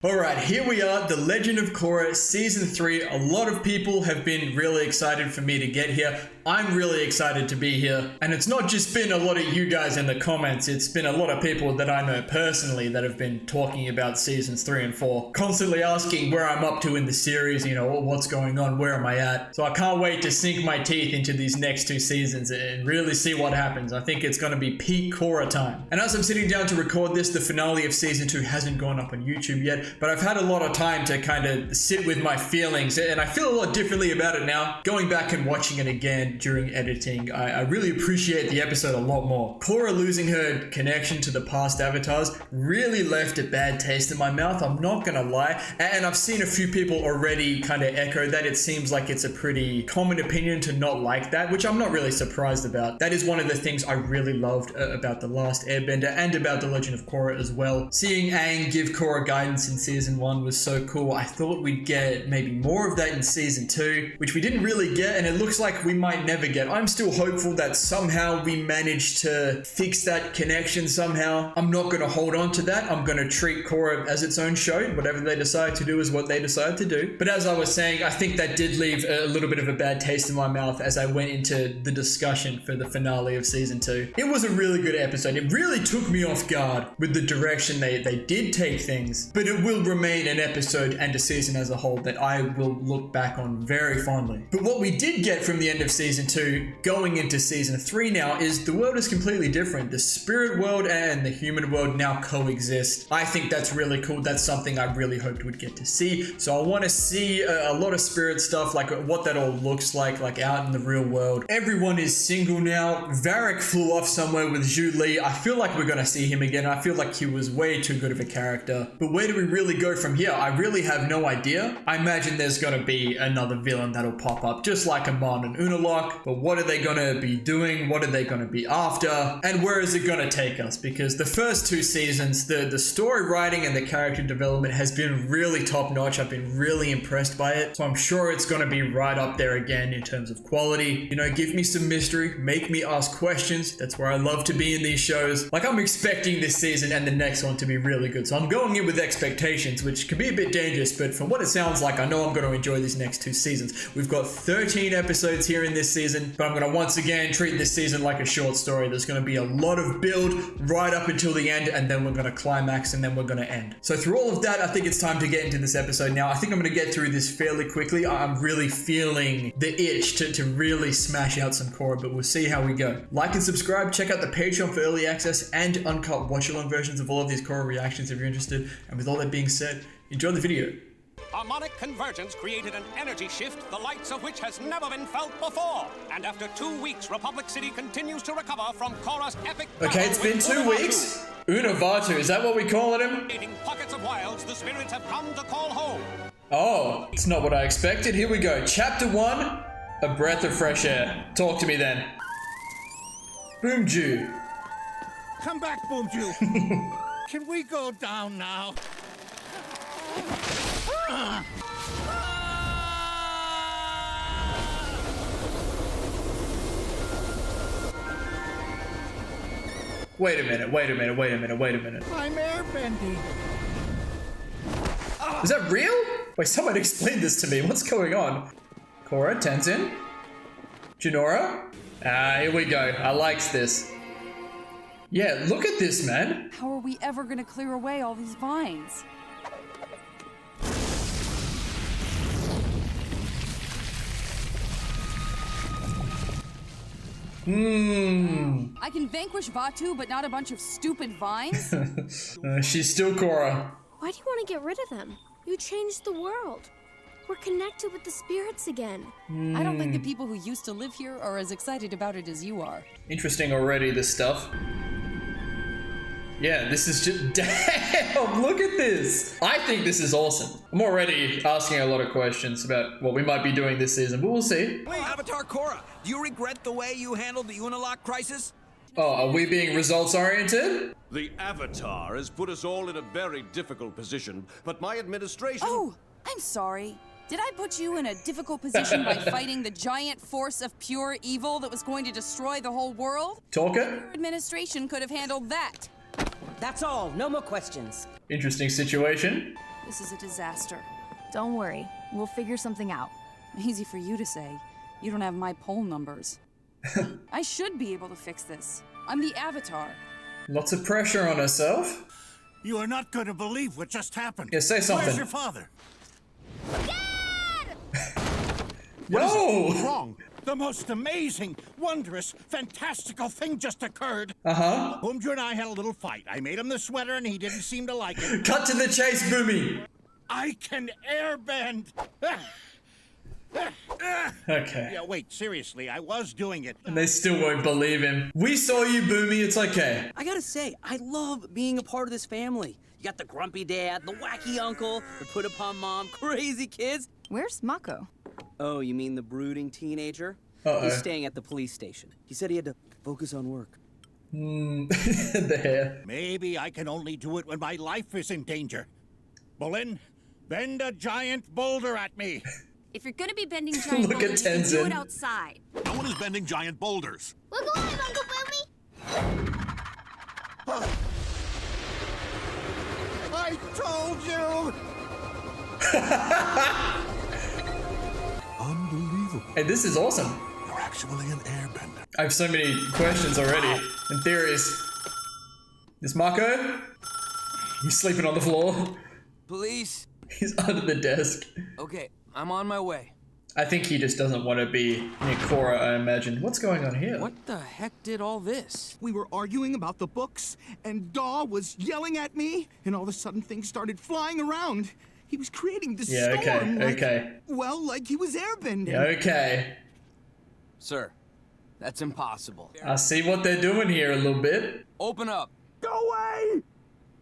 Alright, here we are, The Legend of Korra Season 3. A lot of people have been really excited for me to get here. I'm really excited to be here. And it's not just been a lot of you guys in the comments, it's been a lot of people that I know personally that have been talking about Seasons 3 and 4. Constantly asking where I'm up to in the series, you know, what's going on, where am I at? So I can't wait to sink my teeth into these next two seasons and really see what happens. I think it's going to be peak Korra time. And as I'm sitting down to record this, the finale of Season 2 hasn't gone up on YouTube yet. But I've had a lot of time to kind of sit with my feelings, and I feel a lot differently about it now. Going back and watching it again during editing, I really appreciate the episode a lot more. Korra losing her connection to the past avatars really left a bad taste in my mouth, I'm not gonna lie. And I've seen a few people already kind of echo that. It seems like it's a pretty common opinion to not like that, which I'm not really surprised about. That is one of the things I really loved about The Last Airbender and about The Legend of Korra as well. Seeing Aang give Korra guidance in Season 1 was so cool. I thought we'd get maybe more of that in Season 2, which we didn't really get, and it looks like we might never get. I'm still hopeful that somehow we managed to fix that connection somehow. I'm not going to hold on to that. I'm going to treat Korra as its own show. Whatever they decide to do is what they decide to do. But as I was saying, I think that did leave a little bit of a bad taste in my mouth as I went into the discussion for the finale of Season 2. It was a really good episode. It really took me off guard with the direction they did take things, but it will remain an episode and a season as a whole that I will look back on very fondly. But what we did get from the end of Season 2 going into Season 3 now is the world is completely different. The spirit world and the human world now coexist. I think that's really cool. That's something I really hoped we'd get to see. So I want to see a lot of spirit stuff, like what that all looks like out in the real world. Everyone is single now. Varric flew off somewhere with Zhu Li. I feel like we're going to see him again. I feel like he was way too good of a character. But where do we really go from here? I really have no idea. I imagine there's going to be another villain that'll pop up, just like Amon and Unalaq. But what are they going to be doing? What are they going to be after? And where is it going to take us? Because the first two seasons, the story writing and the character development has been really top notch. I've been really impressed by it. So I'm sure it's going to be right up there again in terms of quality. You know, give me some mystery, make me ask questions. That's where I love to be in these shows. Like, I'm expecting this season and the next one to be really good. So I'm going in with expectations, which can be a bit dangerous, but from what it sounds like, I know I'm going to enjoy these next two seasons. We've got 13 episodes here in this season, but I'm going to once again treat this season like a short story. There's going to be a lot of build right up until the end, and then we're going to climax, and then we're going to end. So through all of that, I think it's time to get into this episode now. I think I'm going to get through this fairly quickly. I'm really feeling the itch to really smash out some Korra, but we'll see how we go. Like and subscribe. Check out the Patreon for early access and uncut watch-along versions of all of these Korra reactions if you're interested. And with all that being said, enjoy the video. Harmonic convergence created an energy shift, the likes of which has never been felt before. And after 2 weeks, Republic City continues to recover from Korra's epic... Okay, it's been 2 weeks? Unavatu, is that what we call him? In pockets of wilds, the spirits have come to call home. Oh, it's not what I expected. Here we go. Chapter 1, A Breath of Fresh Air. Talk to me then. Boomju. Come back, Boomju. Can we go down now? Wait a minute. I'm airbending. Is that real? Wait, someone explain this to me. What's going on? Korra, Tenzin, Jinora. Here we go. I likes this. Yeah, look at this, man. How are we ever gonna clear away all these vines? I can vanquish Vaatu, but not a bunch of stupid vines? She's still Korra. Why do you want to get rid of them? You changed the world. We're connected with the spirits again. I don't think the people who used to live here are as excited about it as you are. Interesting already, this stuff. Yeah, this is just... Damn, look at this. I think this is awesome. I'm already asking a lot of questions about what we might be doing this season, but we'll see. Wait, Avatar Korra, do you regret the way you handled the Unalaq crisis? Oh, are we being results-oriented? The Avatar has put us all in a very difficult position, but my administration... Oh, I'm sorry. Did I put you in a difficult position by fighting the giant force of pure evil that was going to destroy the whole world? Talk it. Your administration could have handled that. That's all. No more questions. Interesting situation. This is a disaster. Don't worry, we'll figure something out. Easy for you to say. You don't have my poll numbers. I should be able to fix this. I'm the Avatar. Lots of pressure on herself. You are not going to believe what just happened. Yeah, say something. Where's your father? Yo! Wrong. The most amazing, wondrous, fantastical thing just occurred. Boomju and I had a little fight. I made him the sweater and he didn't seem to like it. Cut to the chase, Boomy! I can airbend! Okay. Yeah, wait, seriously, I was doing it. And they still won't believe him. We saw you, Boomy, it's okay. I gotta say, I love being a part of this family. You got the grumpy dad, the wacky uncle, the put-upon mom, crazy kids. Where's Mako? Oh, you mean the brooding teenager? Uh-oh. He's staying at the police station. He said he had to focus on work. The hair. Maybe I can only do it when my life is in danger. Bolin, bend a giant boulder at me. If you're gonna be bending giant Look at boulders, you can do Tenzin. it outside. No one is bending giant boulders. We're going, Uncle Boomy! I told you! Unbelievable. Hey, this is awesome. You're actually an airbender. I have so many questions already and theories. This Mako? He's sleeping on the floor. Police. He's under the desk. Okay, I'm on my way. I think he just doesn't want to be near Korra, I imagine. What's going on here? What the heck did all this? We were arguing about the books, and Daw was yelling at me, and all of a sudden things started flying around. He was creating this Yeah, storm. okay. Well, like he was airbending. Okay. Sir, that's impossible. I see what they're doing here a little bit. Open up. Go away!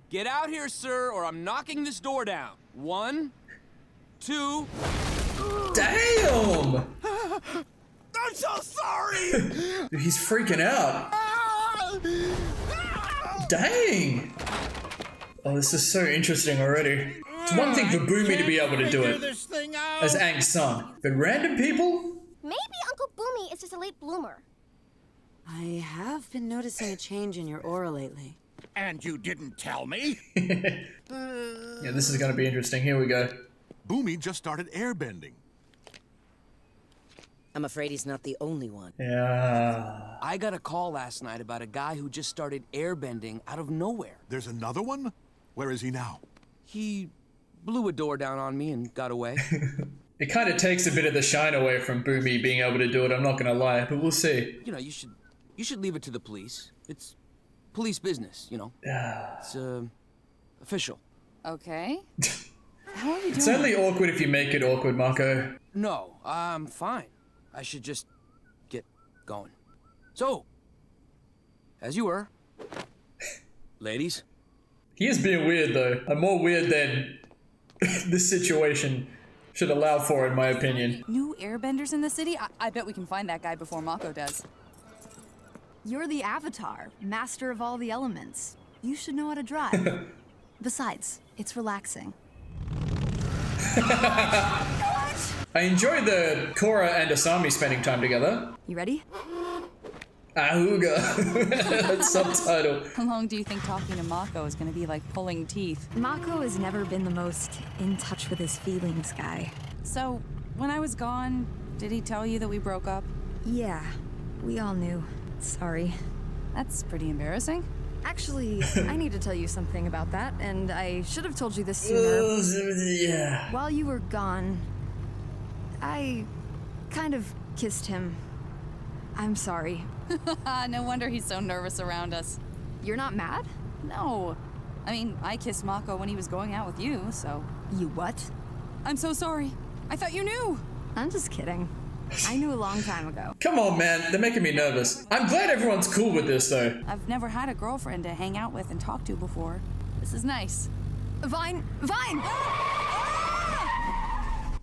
Get out here, sir, or I'm knocking this door down. 1, 2... Damn! I'm so sorry! Dude, he's freaking out. Dang! Oh, this is so interesting already. It's one thing for Boomy to be able to do it This thing out. as Aang's son, but random people? Maybe Uncle Boomy is just a late bloomer. I have been noticing a change in your aura lately. And you didn't tell me? Yeah, this is gonna be interesting. Here we go. Boomy just started airbending. I'm afraid he's not the only one. Yeah. I got a call last night about a guy who just started airbending out of nowhere. There's another one? Where is he now? He blew a door down on me and got away. It kind of takes a bit of the shine away from Boomy being able to do it, I'm not gonna lie, but we'll see. You know, you should leave it to the police. It's police business, you know. It's official. Okay. How are you doing? It's only awkward if you make it awkward, Mako. No, I'm fine. I should just get going. So, as you were, ladies. He is being weird though, and more weird than this situation should allow for, in my opinion. New airbenders in the city? I bet we can find that guy before Mako does. You're the Avatar, master of all the elements. You should know how to drive. Besides, it's relaxing. I enjoy the Korra and Asami spending time together. You ready? Ahuga. That's subtitle. How long do you think talking to Mako is going to be like pulling teeth? Mako has never been the most in touch with his feelings guy. So, when I was gone, did he tell you that we broke up? Yeah, we all knew. Sorry. That's pretty embarrassing. Actually, I need to tell you something about that, and I should have told you this sooner. Yeah. While you were gone, I kind of kissed him. I'm sorry. No wonder he's so nervous around us. You're not mad? No. I mean, I kissed Mako when he was going out with you, so... You what? I'm so sorry. I thought you knew. I'm just kidding. I knew a long time ago. Come on, man. They're making me nervous. I'm glad everyone's cool with this, though. I've never had a girlfriend to hang out with and talk to before. This is nice. Vine! Vine!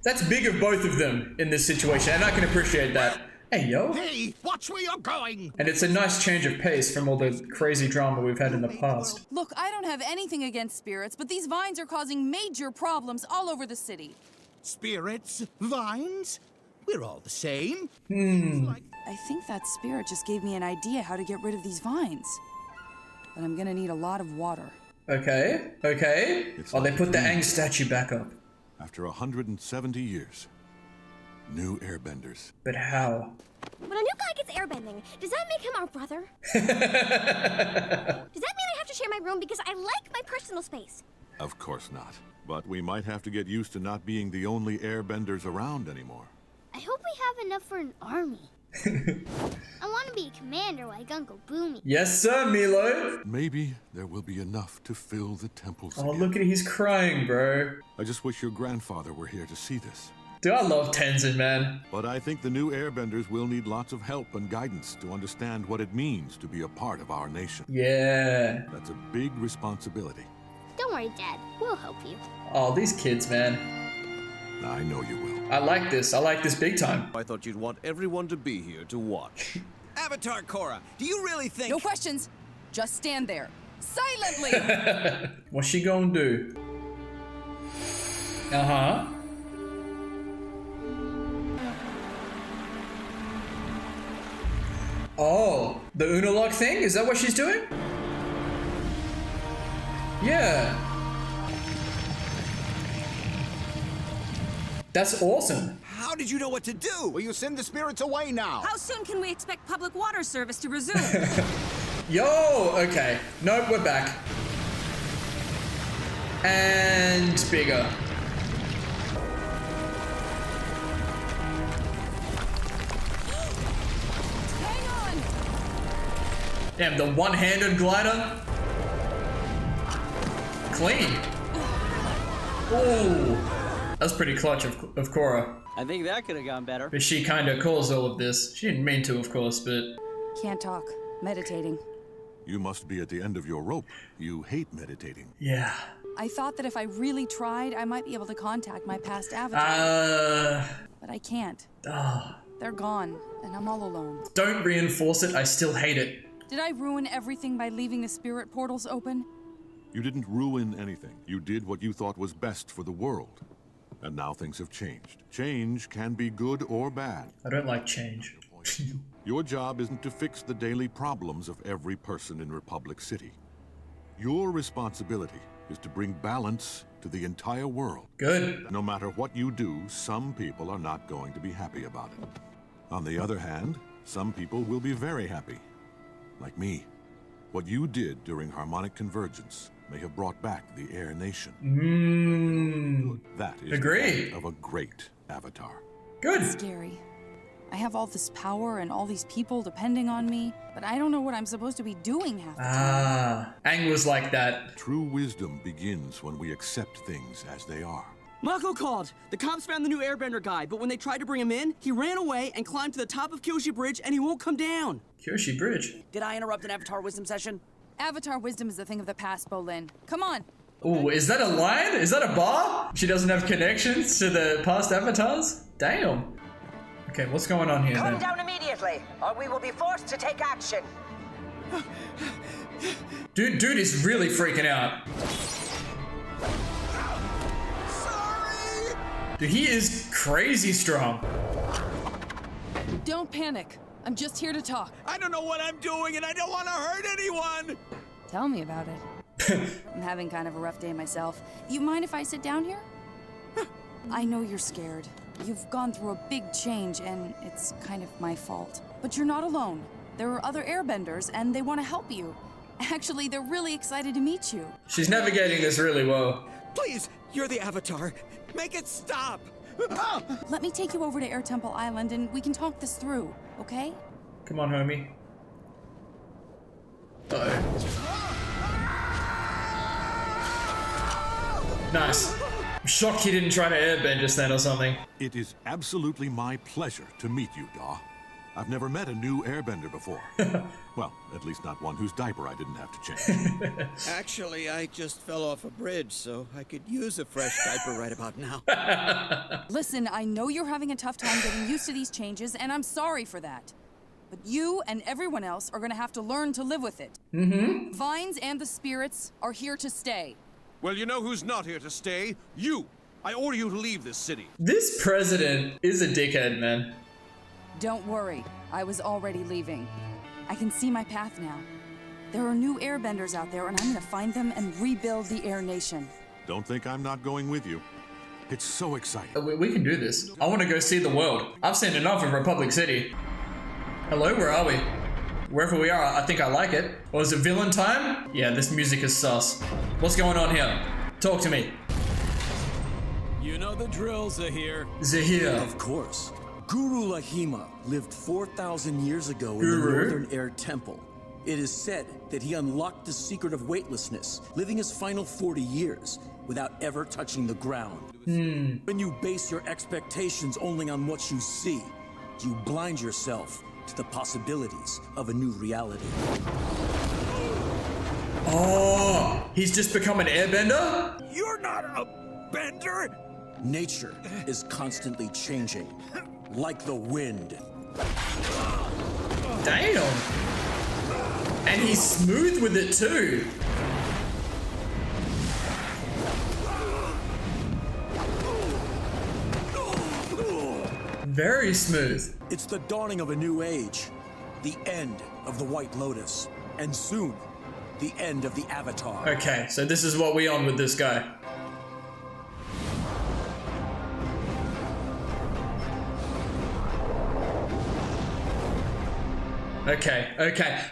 That's big of both of them in this situation, and I can appreciate that. Hey, yo. Hey, watch where you're going! And it's a nice change of pace from all the crazy drama we've had in the past. Look, I don't have anything against spirits, but these vines are causing major problems all over the city. Spirits? Vines? We're all the same. I think that spirit just gave me an idea how to get rid of these vines. But I'm gonna need a lot of water. Okay, okay. Oh, they put the Aang statue back up. After 170 years, new airbenders. But how? When a new guy gets airbending, does that make him our brother? Does that mean I have to share my room because I like my personal space? Of course not. But we might have to get used to not being the only airbenders around anymore. I hope we have enough for an army. I want to be a commander like Uncle Boomy. Yes, sir, Milo. Maybe there will be enough to fill the temples. Oh, again. look at he's crying, bro. I just wish your grandfather were here to see this. Dude, I love Tenzin, man. But I think the new airbenders will need lots of help and guidance to understand what it means to be a part of our nation. Yeah. That's a big responsibility. Don't worry, Dad. We'll help you. Oh, these kids, man. I know you will. I like this. I like this big time. I thought you'd want everyone to be here to watch. Avatar Korra, do you really think... No questions. Just stand there. Silently! What's she gonna do? Uh-huh. Oh, the Unalog thing? Is that what she's doing? Yeah. That's awesome. How did you know what to do? Well, you send the spirits away now. How soon can we expect public water service to resume? Yo, okay. Nope, we're back. And bigger. Hang on! Damn, the one-handed glider. Clean. Ooh. That's pretty clutch of Korra. I think that could have gone better. But she kinda caused all of this. She didn't mean to, of course, but... Can't talk. Meditating. You must be at the end of your rope. You hate meditating. Yeah. I thought that if I really tried, I might be able to contact my past avatar. But I can't. They're gone, and I'm all alone. Don't reinforce it. I still hate it. Did I ruin everything by leaving the spirit portals open? You didn't ruin anything. You did what you thought was best for the world. And now things have changed. Change can be good or bad. I don't like change. Your job isn't to fix the daily problems of every person in Republic City. Your responsibility is to bring balance to the entire world. Good. No matter what you do, some people are not going to be happy about it. On the other hand, some people will be very happy. Like me. What you did during harmonic convergence may have brought back the Air Nation. That is Agree. the of a great avatar. Good. Scary. I have all this power and all these people depending on me, but I don't know what I'm supposed to be doing half the time. Aang was like that. True wisdom begins when we accept things as they are. Mako called. The cops found the new airbender guy, but when they tried to bring him in, he ran away and climbed to the top of Kyoshi Bridge, and he won't come down. Kyoshi Bridge. Did I interrupt an Avatar Wisdom session? Avatar wisdom is a thing of the past, Bolin. Come on. Ooh, is that a line? Is that a bar? She doesn't have connections to the past avatars? Damn. Okay, what's going on here Come then? down immediately, or we will be forced to take action. Dude is really freaking out. Dude, he is crazy strong. Don't panic. I'm just here to talk. I don't know what I'm doing, and I don't want to hurt anyone. Tell me about it. I'm having kind of a rough day myself. You mind if I sit down here? I know you're scared. You've gone through a big change, and it's kind of my fault. But you're not alone. There are other airbenders, and they want to help you. Actually, they're really excited to meet you. She's navigating this really well. Please, you're the Avatar. Make it stop. Let me take you over to Air Temple Island, and we can talk this through, okay? Come on, homie. Uh-oh. Nice. I'm shocked he didn't try to airbend just then or something. It is absolutely my pleasure to meet you, Daw. I've never met a new airbender before. Well, at least not one whose diaper I didn't have to change. Actually, I just fell off a bridge, so I could use a fresh diaper right about now. Listen, I know you're having a tough time getting used to these changes, and I'm sorry for that. But you and everyone else are gonna have to learn to live with it. Mm-hmm. Vines and the spirits are here to stay. Well, you know who's not here to stay? You! I order you to leave this city. This president is a dickhead, man. Don't worry, I was already leaving. I can see my path now. There are new airbenders out there, and I'm gonna find them and rebuild the Air Nation. Don't think I'm not going with you. It's so exciting. We can do this. I want to go see the world. I've seen enough of Republic City. Hello, where are we? Wherever we are, I think I like it. Or is it villain time? Yeah, this music is sus. What's going on here? Talk to me. You know the drill, Zahir. Zahir. Of course. Guru Lahima lived 4,000 years ago in the Northern Air Temple. It is said that he unlocked the secret of weightlessness, living his final 40 years without ever touching the ground. When you base your expectations only on what you see, you blind yourself to the possibilities of a new reality. Oh, he's just become an airbender? You're not a bender! Nature is constantly changing, like the wind. Damn. And he's smooth with it too. Very smooth. It's the dawning of a new age, the end of the White Lotus, and soon, the end of the Avatar. Okay, so this is what we on with this guy. Okay.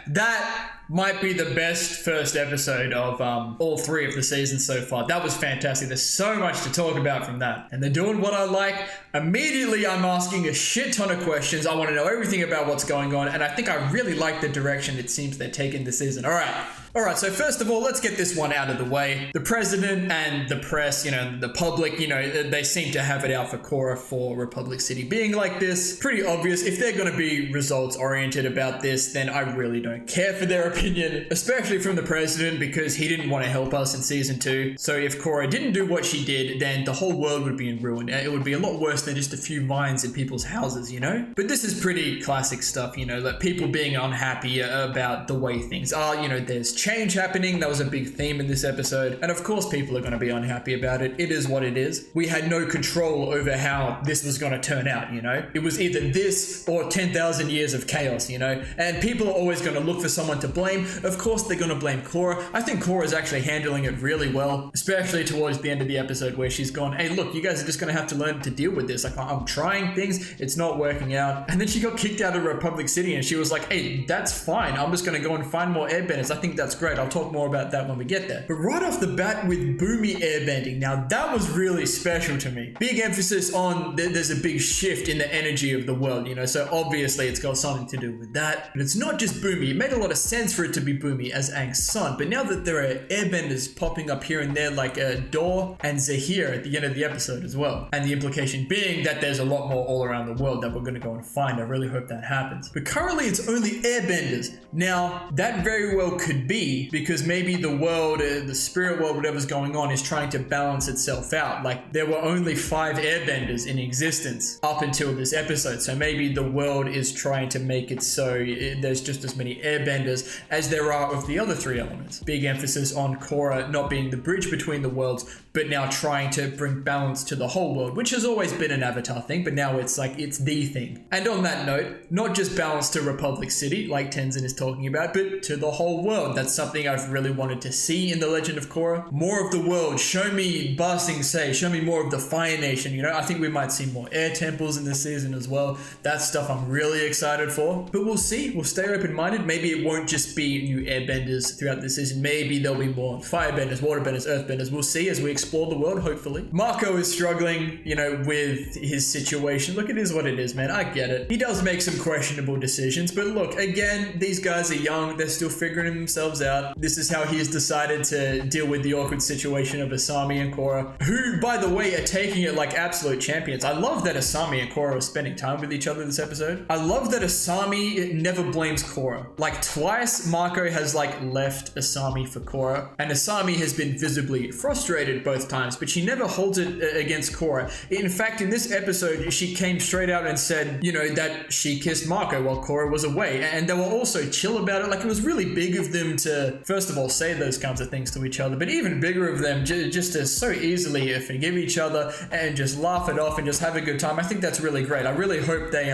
That might be the best first episode of all three of the seasons so far. That was fantastic. There's so much to talk about from that. And they're doing what I like. Immediately, I'm asking a shit ton of questions. I want to know everything about what's going on. And I think I really like the direction it seems they're taking this season. All right, so first of all, let's get this one out of the way. The president and the press, the public, they seem to have it out for Korra for Republic City being like this. Pretty obvious. If they're going to be results-oriented about this, then I really don't care for their opinion, especially from the president, because he didn't want to help us in season 2. So if Korra didn't do what she did, then the whole world would be in ruin. It would be a lot worse than just a few vines in people's houses, But this is pretty classic stuff, like people being unhappy about the way things are. There's change happening. That was a big theme in this episode. And of course, people are going to be unhappy about it. It is what it is. We had no control over how this was going to turn out, It was either this or 10,000 years of chaos, And people are always going to look for someone to blame. Of course, they're going to blame Korra. I think Korra is actually handling it really well, especially towards the end of the episode where she's gone, hey, look, you guys are just going to have to learn to deal with this. Like, I'm trying things. It's not working out. And then she got kicked out of Republic City and she was like, hey, that's fine. I'm just going to go and find more airbenders. I think that's great. I'll talk more about that when we get there. But right off the bat with Boomy airbending, now that was really special to me. Big emphasis on there's a big shift in the energy of the world, so obviously it's got something to do with that. But it's not just Boomy. It made a lot of sense for it to be Boomy as Aang's son. But now that there are airbenders popping up here and there like Dor and Zahir at the end of the episode as well. And the implication being that there's a lot more all around the world that we're going to go and find. I really hope that happens. But currently it's only airbenders. Now that very well could be because maybe the world, the spirit world, whatever's going on is trying to balance itself out. Like there were only 5 airbenders in existence up until this episode. So maybe the world is trying to make it so there's just as many airbenders as there are of the other 3 elements. Big emphasis on Korra not being the bridge between the worlds, but now trying to bring balance to the whole world, which has always been an Avatar thing, but now it's like, it's the thing. And on that note, not just balance to Republic City, like Tenzin is talking about, but to the whole world. That's something I've really wanted to see in The Legend of Korra. More of the world. Show me Ba Sing Se. Show me more of the Fire Nation. I think we might see more air temples in this season as well. That's stuff I'm really excited for. But we'll see. We'll stay open-minded. Maybe it won't just be new airbenders throughout this season. Maybe there'll be more firebenders, waterbenders, earthbenders. We'll see as we explore the world, hopefully. Mako is struggling, with his situation. Look, it is what it is, man. I get it. He does make some questionable decisions, but look, again, these guys are young. They're still figuring themselves out. This is how he's decided to deal with the awkward situation of Asami and Korra, who, by the way, are taking it like absolute champions. I love that Asami and Korra are spending time with each other this episode. I love that Asami never blames Korra. Like twice, Mako has left Asami for Korra, and Asami has been visibly frustrated both times, but she never holds it against Korra. In fact, in this episode, she came straight out and said, that she kissed Mako while Korra was away, and they were also chill about it. Like, it was really big of them to, first of all, say those kinds of things to each other, but even bigger of them, just to so easily forgive each other and just laugh it off and just have a good time. I think that's really great. I really hope they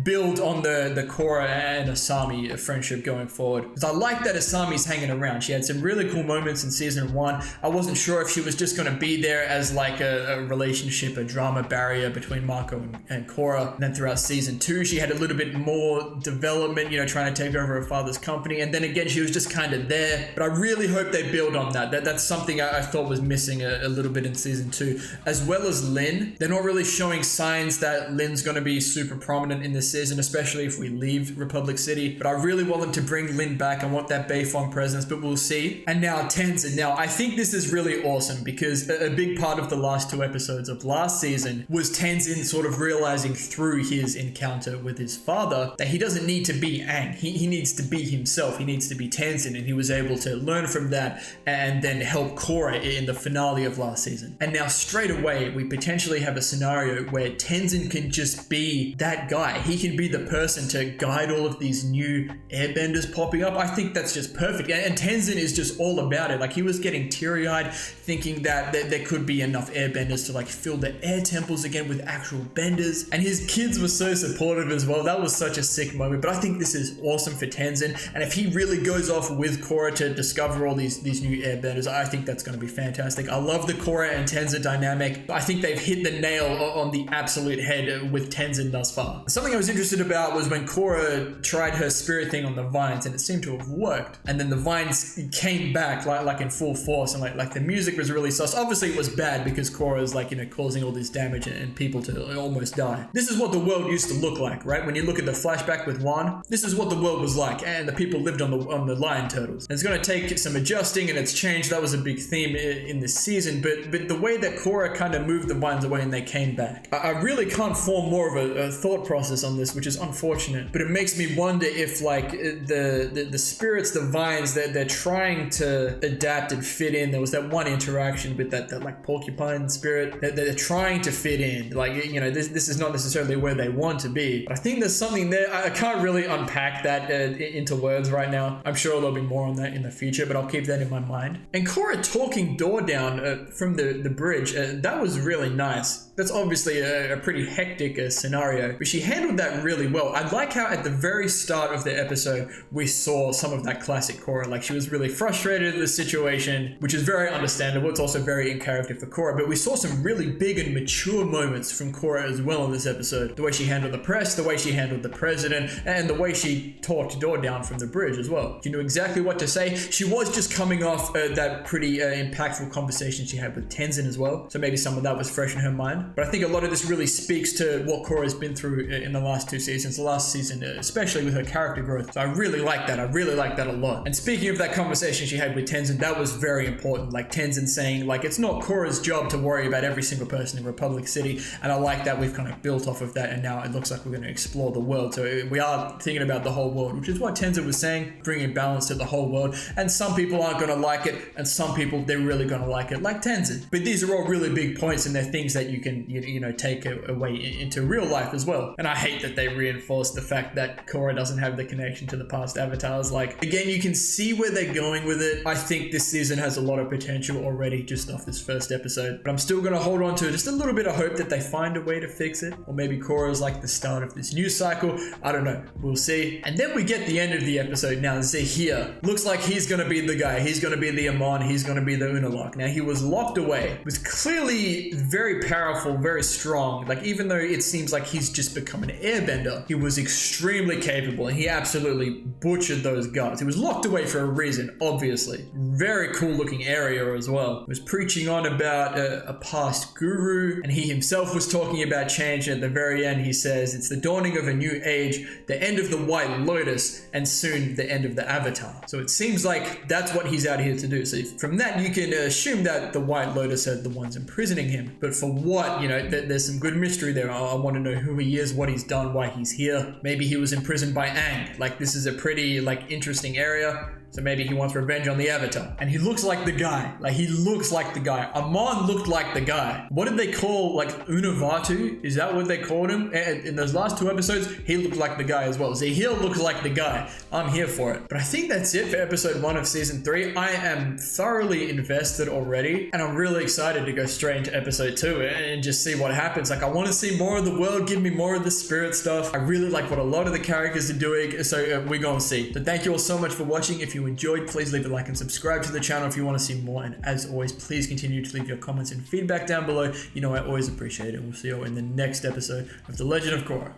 build on the Korra and Asami friendship going forward, because I like that Asami's hanging around. She had some really cool moments in season 1. I wasn't sure if she was just going to be there as like a relationship, a drama barrier between Mako and Korra. And then throughout season 2, she had a little bit more development, you know, trying to take over her father's company. And then again, she was just kind of there. But I really hope they build on that. That's something I thought was missing a little bit in season 2. As well as Lin. They're not really showing signs that Lin's going to be super prominent in this season, especially if we leave Republic City. But I really want them to bring Lin back. I want that Beifong presence, but we'll see. And now Tenzin. Now, I think this is really awesome because a big part of the last 2 episodes of last season was Tenzin sort of realizing through his encounter with his father that he doesn't need to be Aang. He needs to be himself. He needs to be Tenzin, and he was able to learn from that and then help Korra in the finale of last season. And now straight away, we potentially have a scenario where Tenzin can just be that guy. He can be the person to guide all of these new airbenders popping up. I think that's just perfect. And Tenzin is just all about it. Like, he was getting teary-eyed thinking that there could be enough airbenders to like fill the air temples again with actual benders. And his kids were so supportive as well. That was such a sick moment. But I think this is awesome for Tenzin. And if he really goes off with Korra to discover all these new airbenders, I think that's going to be fantastic. I love the Korra and Tenzin dynamic. I think they've hit the nail on the absolute head with Tenzin thus far. Something I was interested about was when Korra tried her spirit thing on the vines, and it seemed to have worked. And then the vines came back like in full force, and like the music was really sus. Obviously it was bad because Korra is like, you know, causing all this damage and people to almost die. This is what the world used to look like, right? When you look at the flashback with Wan, this is what the world was like, and the people lived on the lion turtles. And it's going to take some adjusting, and it's changed. That was a big theme in this season, but the way that Korra kind of moved the vines away and they came back, I really can't form more of a thought process on this, which is unfortunate. But it makes me wonder if like the spirits, the vines, that they're trying to adapt and fit in. There was that one interaction with that like porcupine spirit that they're trying to fit in. Like, you know, this is not necessarily where they want to be. But I think there's something there. I can't really unpack that into words right now. I'm sure there'll be more on that in the future, but I'll keep that in my mind. And Korra talking door down from the bridge, that was really nice. That's obviously a pretty hectic scenario, but she handled that really well. I like how at the very start of the episode, we saw some of that classic Korra. Like, she was really frustrated at the situation, which is very understandable. It's also very in character for Korra, but we saw some really big and mature moments from Korra as well in this episode. The way she handled the press, the way she handled the president, and the way she talked door down from the bridge as well. She knew exactly what to say. She was just coming off that pretty impactful conversation she had with Tenzin as well, so maybe some of that was fresh in her mind. But I think a lot of this really speaks to what Korra's been through in the last 2 seasons, the last season especially with her character growth. So I really like that. I really like that a lot. And speaking of that conversation she had with Tenzin, that was very important. Like, Tenzin saying, like, it's not Korra's job to worry about every single person in Republic City. And I like that we've kind of built off of that, and now it looks like we're going to explore the world. So we are thinking about the whole world, which is what Tenzin was saying, bringing balance to the whole world. And some people aren't going to like it, and some people, they're really going to like it, like Tenzin. But these are all really big points, and they're things that you can, you know, take away into real life as well. And I hate that they reinforce the fact that Korra doesn't have the connection to the past avatars. Like, again, you can see where they're going with it. I think this season has a lot of potential already just off this first episode, but I'm still going to hold on to just a little bit of hope that they find a way to fix it. Or maybe Korra is like the start of this news cycle. I don't know. We'll see. And then we get the end of the episode. Now, Zahir looks like he's going to be the guy. He's going to be the Amon. He's going to be the Unalaq. Now, he was locked away. Was clearly very powerful, very strong. Like, even though it seems like he's just become an airbender, he was extremely capable, and he absolutely butchered those guards. He was locked away for a reason, obviously. Very cool looking area as well. He was preaching on about a past guru, and he himself was talking about change. And at the very end, he says, it's the dawning of a new age, the end of the White Lotus, and soon the end of the Avatar. So it seems like that's what he's out here to do. So from that, you can assume that the White Lotus are the ones imprisoning him. But for what? You know, there's some good mystery there. I want to know who he is, what he's done, why he's here. Maybe he was imprisoned by Aang. Like, this is a pretty, like, interesting area. So maybe he wants revenge on the Avatar. And he looks like the guy. Like, he looks like the guy. Amon looked like the guy. What did they call, like, Unavatu? Is that what they called him? In those last 2 episodes, he looked like the guy as well. Zahir looks like the guy. I'm here for it. But I think that's it for episode 1 of season 3. I am thoroughly invested already, and I'm really excited to go straight into episode 2 and just see what happens. Like, I want to see more of the world, give me more of the spirit stuff. I really like what a lot of the characters are doing, so we're gonna see. But thank you all so much for watching. If you enjoyed, please leave a like and subscribe to the channel if you want to see more. And as always, please continue to leave your comments and feedback down below. You know I always appreciate it. We'll see you all in the next episode of The Legend of Korra.